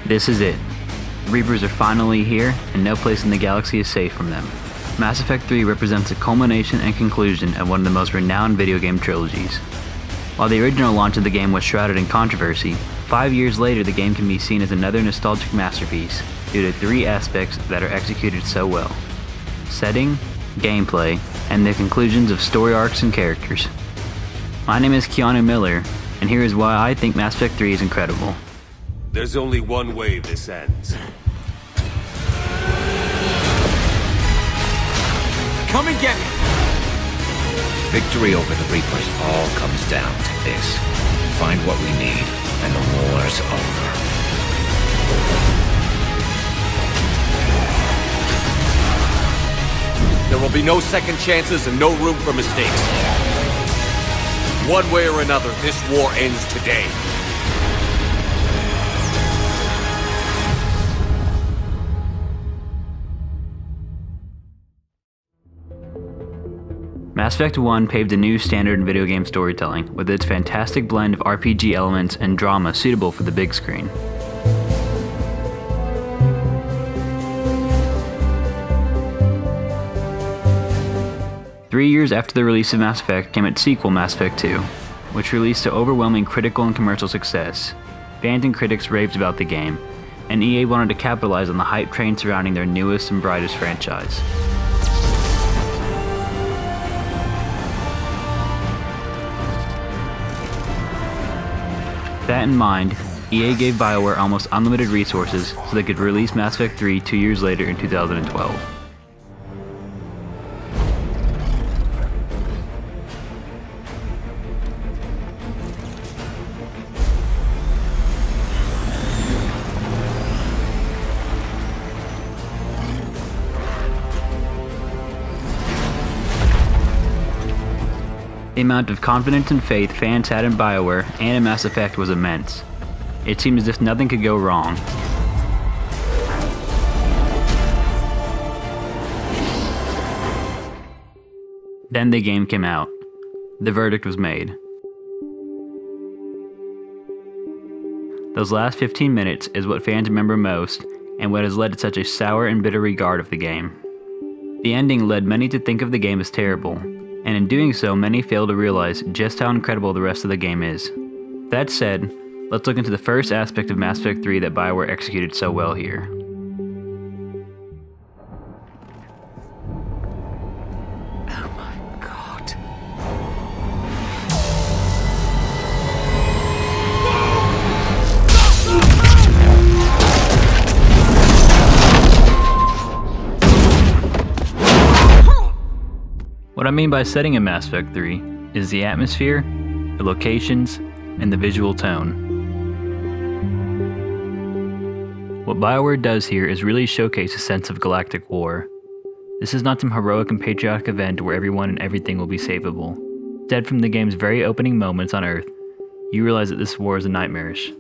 This is it. The Reapers are finally here, and no place in the galaxy is safe from them. Mass Effect 3 represents the culmination and conclusion of one of the most renowned video game trilogies. While the original launch of the game was shrouded in controversy, 5 years later the game can be seen as another nostalgic masterpiece due to 3 aspects that are executed so well: setting, gameplay, and the conclusions of story arcs and characters. My name is Keanu Miller, and here is why I think Mass Effect 3 is incredible. There's only one way this ends. Come and get me! Victory over the Reapers all comes down to this. Find what we need, and the war's over. There will be no second chances and no room for mistakes. One way or another, this war ends today. Mass Effect 1 paved a new standard in video game storytelling, with its fantastic blend of RPG elements and drama suitable for the big screen. Three years after the release of Mass Effect came its sequel, Mass Effect 2, which released to overwhelming critical and commercial success. Fans and critics raved about the game, and EA wanted to capitalize on the hype train surrounding their newest and brightest franchise. With that in mind, EA gave BioWare almost unlimited resources so they could release Mass Effect 3 2 years later in 2012. The amount of confidence and faith fans had in BioWare and in Mass Effect was immense. It seemed as if nothing could go wrong. Then the game came out. The verdict was made. Those last 15 minutes is what fans remember most, and what has led to such a sour and bitter regard of the game. The ending led many to think of the game as terrible, and in doing so, many fail to realize just how incredible the rest of the game is. That said, let's look into the first aspect of Mass Effect 3 that BioWare executed so well here. Oh my god. What I mean by setting in Mass Effect 3 is the atmosphere, the locations, and the visual tone. What BioWare does here is really showcase a sense of galactic war. This is not some heroic and patriotic event where everyone and everything will be savable. Instead, from the game's very opening moments on Earth, you realize that this war is nightmarish.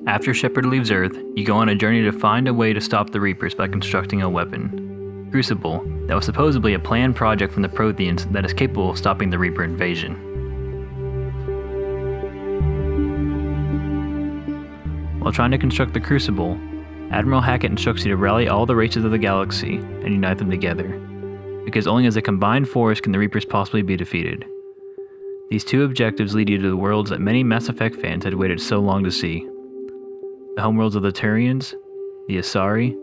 After Shepard leaves Earth, you go on a journey to find a way to stop the Reapers by constructing a weapon. Crucible, that was supposedly a planned project from the Protheans that is capable of stopping the Reaper invasion. While trying to construct the Crucible, Admiral Hackett instructs you to rally all the races of the galaxy and unite them together, because only as a combined force can the Reapers possibly be defeated. These two objectives lead you to the worlds that many Mass Effect fans had waited so long to see. The homeworlds of the Turians, the Asari,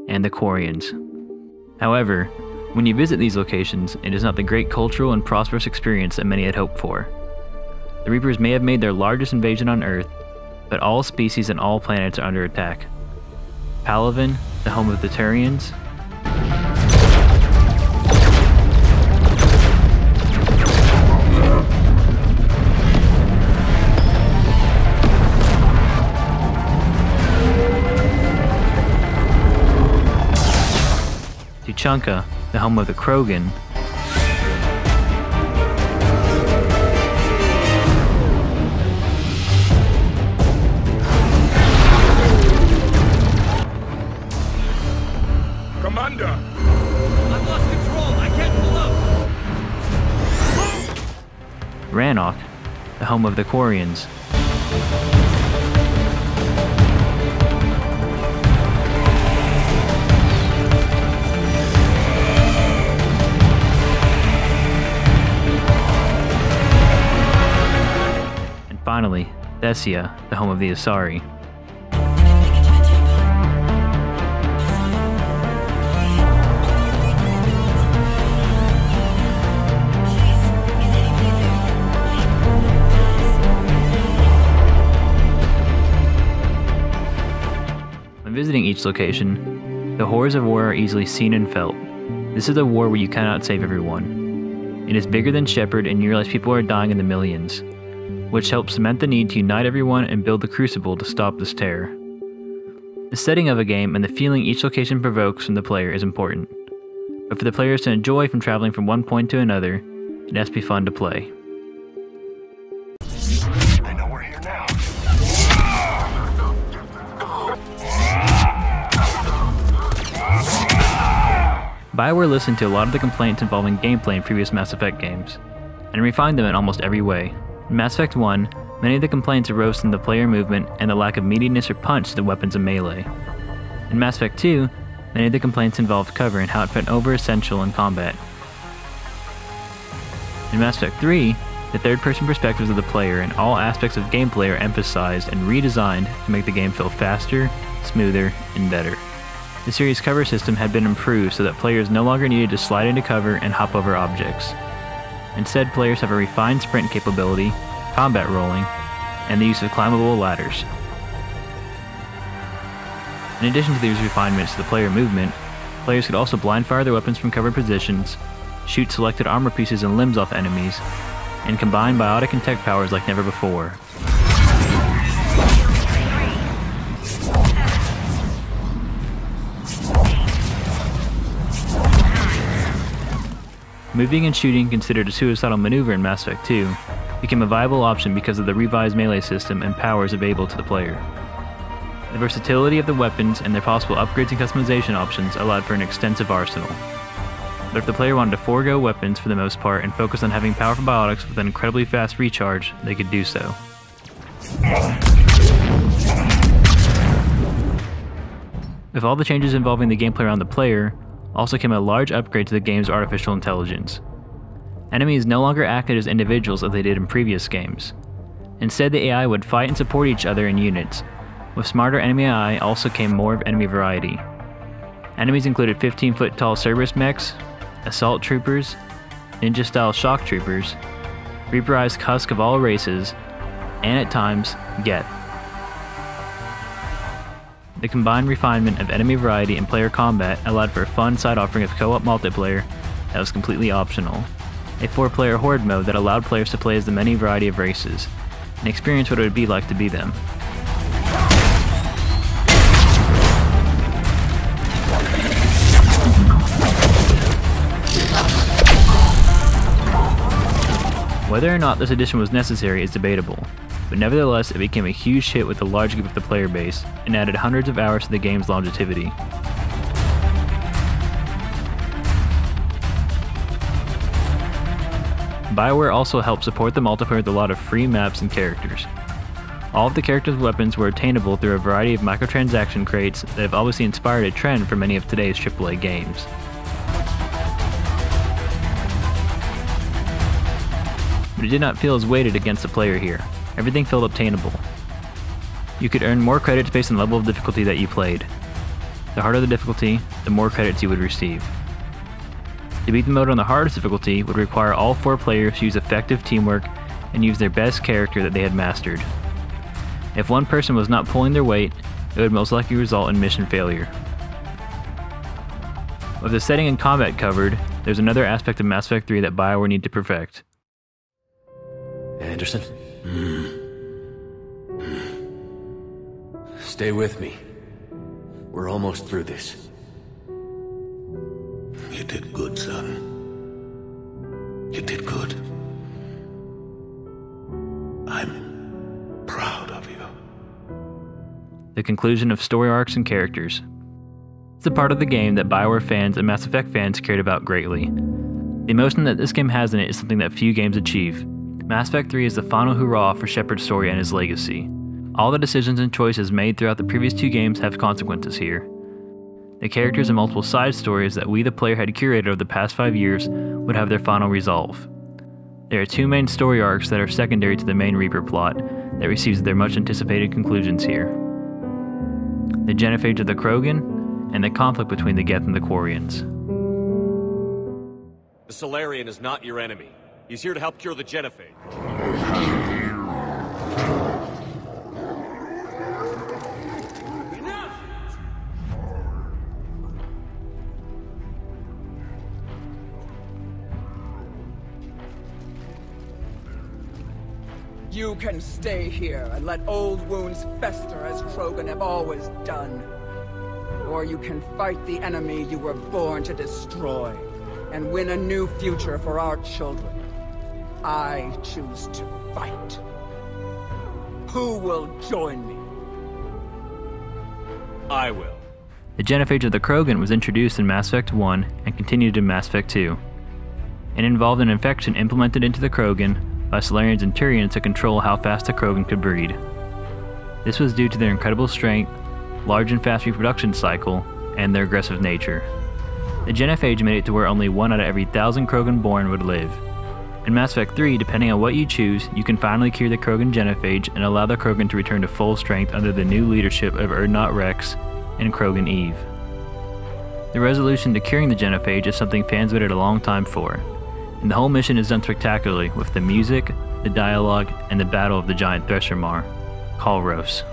and the Quarians. However, when you visit these locations, it is not the great cultural and prosperous experience that many had hoped for. The Reapers may have made their largest invasion on Earth, but all species and all planets are under attack. Palaven, the home of the Turians, Tuchanka, the home of the Krogan, home of the Quarians. And finally, Thessia, the home of the Asari. When visiting each location, the horrors of war are easily seen and felt. This is a war where you cannot save everyone. It is bigger than Shepard, and you realize people are dying in the millions, which helps cement the need to unite everyone and build the Crucible to stop this terror. The setting of a game and the feeling each location provokes from the player is important, but for the players to enjoy from traveling from one point to another, it has to be fun to play. I know we're here now. BioWare listened to a lot of the complaints involving gameplay in previous Mass Effect games, and refined them in almost every way. In Mass Effect 1, many of the complaints arose from the player movement and the lack of meatiness or punch to the weapons of melee. In Mass Effect 2, many of the complaints involved cover and how it felt over-essential in combat. In Mass Effect 3, the third-person perspectives of the player and all aspects of gameplay are emphasized and redesigned to make the game feel faster, smoother, and better. The series' cover system had been improved so that players no longer needed to slide into cover and hop over objects. Instead, players have a refined sprint capability, combat rolling, and the use of climbable ladders. In addition to these refinements to the player movement, players could also blind fire their weapons from covered positions, shoot selected armor pieces and limbs off enemies, and combine biotic and tech powers like never before. Moving and shooting, considered a suicidal maneuver in Mass Effect 2, became a viable option because of the revised melee system and powers available to the player. The versatility of the weapons and their possible upgrades and customization options allowed for an extensive arsenal. But if the player wanted to forego weapons for the most part and focus on having powerful biotics with an incredibly fast recharge, they could do so. With all the changes involving the gameplay around the player, also came a large upgrade to the game's artificial intelligence. Enemies no longer acted as individuals as they did in previous games. Instead, the AI would fight and support each other in units. With smarter enemy AI also came more of enemy variety. Enemies included 15-foot tall Cerberus mechs, assault troopers, ninja-style shock troopers, Reaperized Husk of all races, and at times, Geth. The combined refinement of enemy variety and player combat allowed for a fun side offering of co-op multiplayer that was completely optional, a 4-player horde mode that allowed players to play as the many variety of races, and experience what it would be like to be them. Whether or not this addition was necessary is debatable, but nevertheless it became a huge hit with a large group of the player base, and added hundreds of hours to the game's longevity. BioWare also helped support the multiplayer with a lot of free maps and characters. All of the characters' weapons were attainable through a variety of microtransaction crates that have obviously inspired a trend for many of today's AAA games. But it did not feel as weighted against the player here. Everything felt obtainable. You could earn more credits based on the level of difficulty that you played. The harder the difficulty, the more credits you would receive. To beat the mode on the hardest difficulty would require all 4 players to use effective teamwork and use their best character that they had mastered. If one person was not pulling their weight, it would most likely result in mission failure. With the setting and combat covered, there's another aspect of Mass Effect 3 that BioWare need to perfect. Anderson? Stay with me. We're almost through this. You did good, son. You did good. I'm proud of you. The conclusion of story arcs and characters. It's a part of the game that BioWare fans and Mass Effect fans cared about greatly. The emotion that this game has in it is something that few games achieve. Mass Effect 3 is the final hurrah for Shepard's story and his legacy. All the decisions and choices made throughout the previous 2 games have consequences here. The characters and multiple side stories that we the player had curated over the past 5 years would have their final resolve. There are 2 main story arcs that are secondary to the main Reaper plot that receives their much anticipated conclusions here. The genophage of the Krogan, and the conflict between the Geth and the Quarians. The Solarian is not your enemy. He's here to help cure the genophage. You can stay here and let old wounds fester as Krogan have always done. Or you can fight the enemy you were born to destroy, and win a new future for our children. I choose to fight. Who will join me? I will. The genophage of the Krogan was introduced in Mass Effect 1 and continued in Mass Effect 2. It involved an infection implemented into the Krogan by Solarians and Turians to control how fast the Krogan could breed. This was due to their incredible strength, large and fast reproduction cycle, and their aggressive nature. The genophage made it to where only 1 out of every 1,000 Krogan born would live. In Mass Effect 3, depending on what you choose, you can finally cure the Krogan genophage and allow the Krogan to return to full strength under the new leadership of Urdnot Rex and Krogan Eve. The resolution to curing the genophage is something fans waited a long time for, and the whole mission is done spectacularly with the music, the dialogue, and the battle of the giant Thresher Mar, Kalros.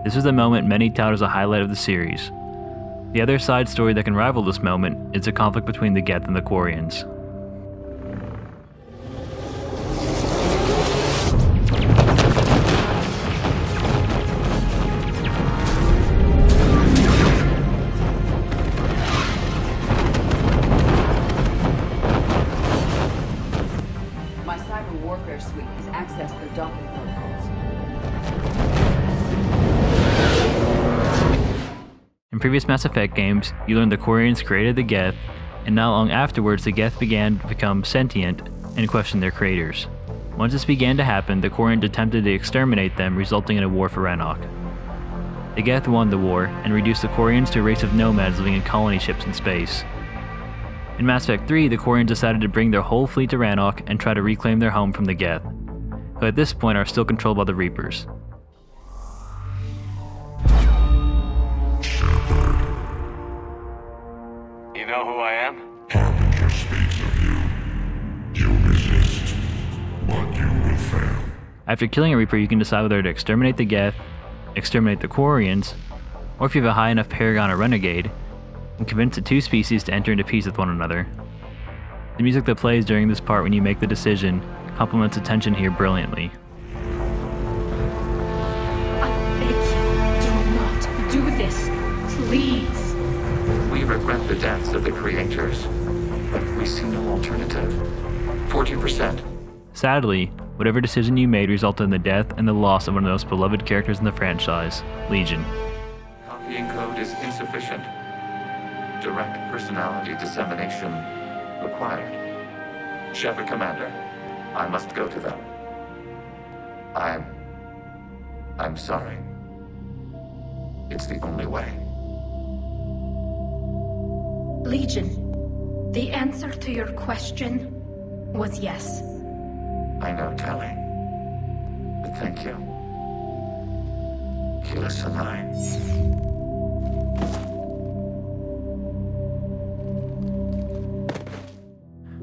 This is the moment many tout as a highlight of the series. The other side story that can rival this moment is the conflict between the Geth and the Quarians. My cyber warfare suite has accessed their docking protocols. In previous Mass Effect games, you learned the Quarians created the Geth, and not long afterwards the Geth began to become sentient and question their creators. Once this began to happen, the Quarians attempted to exterminate them, resulting in a war for Rannoch. The Geth won the war, and reduced the Quarians to a race of nomads living in colony ships in space. In Mass Effect 3, the Quarians decided to bring their whole fleet to Rannoch and try to reclaim their home from the Geth, who at this point are still controlled by the Reapers. You know who I am? Harbinger speaks of you. You resist, but you will fail. After killing a Reaper, you can decide whether to exterminate the Geth, exterminate the Quarians, or if you have a high enough Paragon or Renegade, and convince the 2 species to enter into peace with one another. The music that plays during this part when you make the decision complements the tension here brilliantly. I beg you, do not do this, please. We regret the deaths of the creators, but we see no alternative. 40%. Sadly, whatever decision you made resulted in the death and the loss of one of the most beloved characters in the franchise, Legion. Copying code is insufficient. Direct personality dissemination required. Shepard Commander, I must go to them. I'm sorry. It's the only way. Legion, the answer to your question was yes. I know, Tali. But thank you. Keyless and I.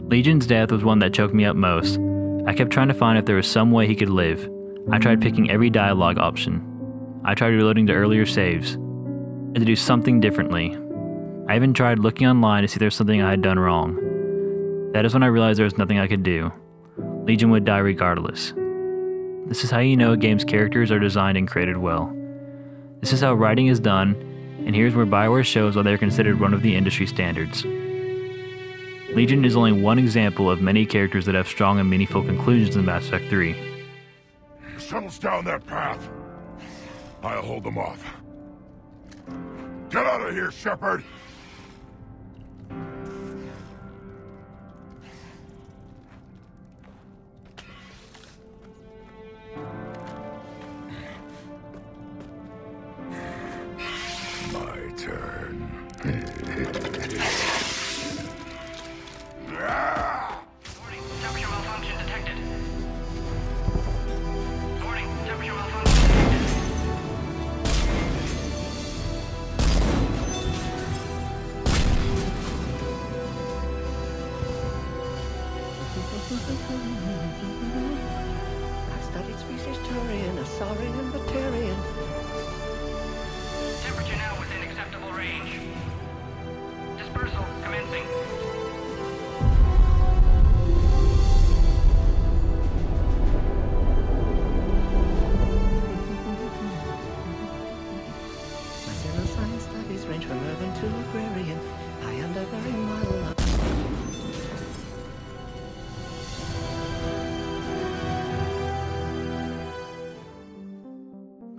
Legion's death was one that choked me up most. I kept trying to find if there was some way he could live. I tried picking every dialogue option. I tried reloading to earlier saves, and to do something differently. I even tried looking online to see if there was something I had done wrong. That is when I realized there was nothing I could do. Legion would die regardless. This is how you know a game's characters are designed and created well. This is how writing is done, and here's where Bioware shows why they're considered one of the industry standards. Legion is only one example of many characters that have strong and meaningful conclusions in Mass Effect 3. Shuttle's down that path. I'll hold them off. Get out of here, Shepard! My turn. Warning, temperature malfunction detected. Warning, temperature malfunction detected. I studied species Turian, Asaurian, Batarian. Temperature now within acceptable range. Dispersal commencing. My pseudoscience studies range from urban to agrarian. I am the very model of...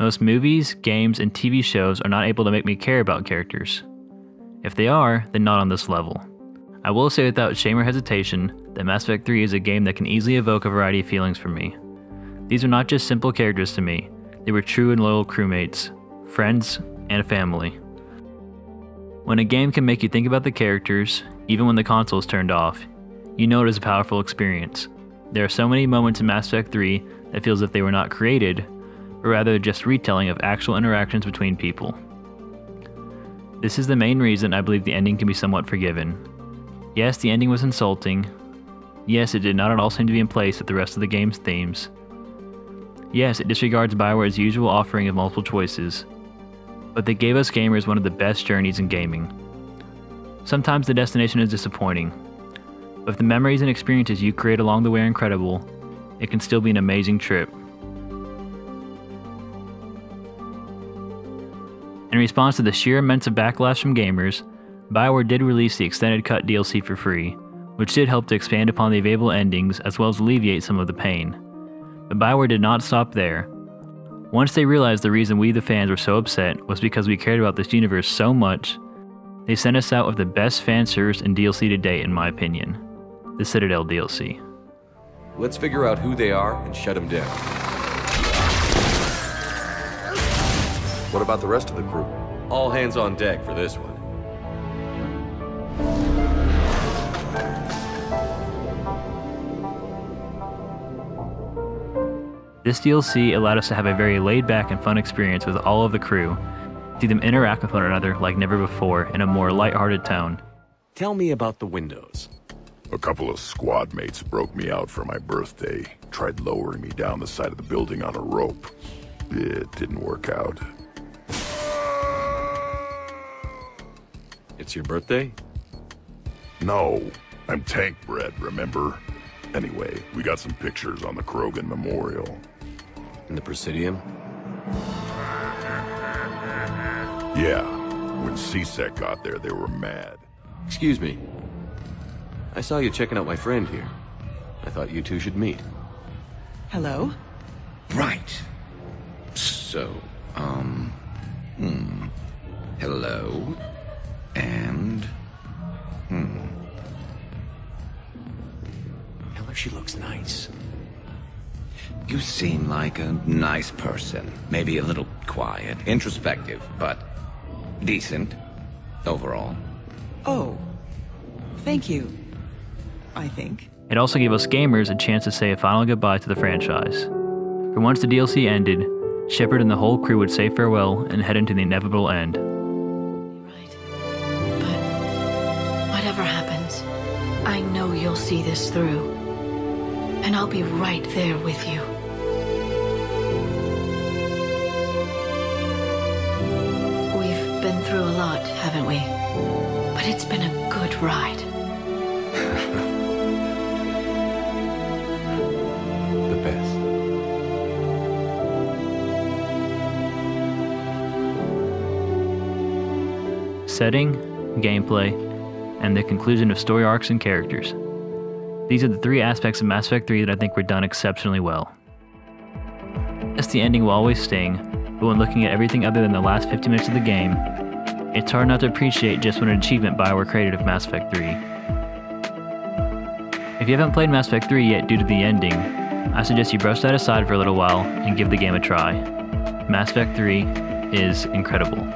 Most movies, games, and TV shows are not able to make me care about characters. If they are, then not on this level. I will say without shame or hesitation that Mass Effect 3 is a game that can easily evoke a variety of feelings for me. These are not just simple characters to me, they were true and loyal crewmates, friends, and family. When a game can make you think about the characters, even when the console is turned off, you know it is a powerful experience. There are so many moments in Mass Effect 3 that feel as if they were not created, but rather just retelling of actual interactions between people. This is the main reason I believe the ending can be somewhat forgiven. Yes, the ending was insulting. Yes, it did not at all seem to be in place with the rest of the game's themes. Yes, it disregards Bioware's usual offering of multiple choices. But they gave us gamers one of the best journeys in gaming. Sometimes the destination is disappointing, but if the memories and experiences you create along the way are incredible, it can still be an amazing trip. In response to the sheer immense backlash from gamers, Bioware did release the Extended Cut DLC for free, which did help to expand upon the available endings as well as alleviate some of the pain. But Bioware did not stop there. Once they realized the reason we the fans were so upset was because we cared about this universe so much, they sent us out with the best fan service and DLC to date in my opinion, the Citadel DLC. Let's figure out who they are and shut them down. What about the rest of the crew? All hands on deck for this one. This DLC allowed us to have a very laid-back and fun experience with all of the crew, see them interact with one another like never before in a more lighthearted tone. Tell me about the windows. A couple of squad mates broke me out for my birthday, tried lowering me down the side of the building on a rope. It didn't work out. It's your birthday? No, I'm tank bred, remember? Anyway, we got some pictures on the Krogan Memorial. In the Presidium? Yeah, when CSEC got there, they were mad. Excuse me. I saw you checking out my friend here. I thought you two should meet. Hello? Right. So, hello. And, Tell her she looks nice. You seem like a nice person. Maybe a little quiet, introspective, but decent overall. Oh. Thank you. I think. It also gave us gamers a chance to say a final goodbye to the franchise. For once the DLC ended, Shepard and the whole crew would say farewell and head into the inevitable end. Right. But whatever happens, I know you'll see this through. And I'll be right there with you. We've been through a lot, haven't we? But it's been a good ride. The best. setting, gameplay, and the conclusion of story arcs and characters. These are the three aspects of Mass Effect 3 that I think were done exceptionally well. Yes, the ending will always sting, but when looking at everything other than the last 50 minutes of the game, it's hard not to appreciate just what an achievement BioWare created of Mass Effect 3. If you haven't played Mass Effect 3 yet due to the ending, I suggest you brush that aside for a little while and give the game a try. Mass Effect 3 is incredible.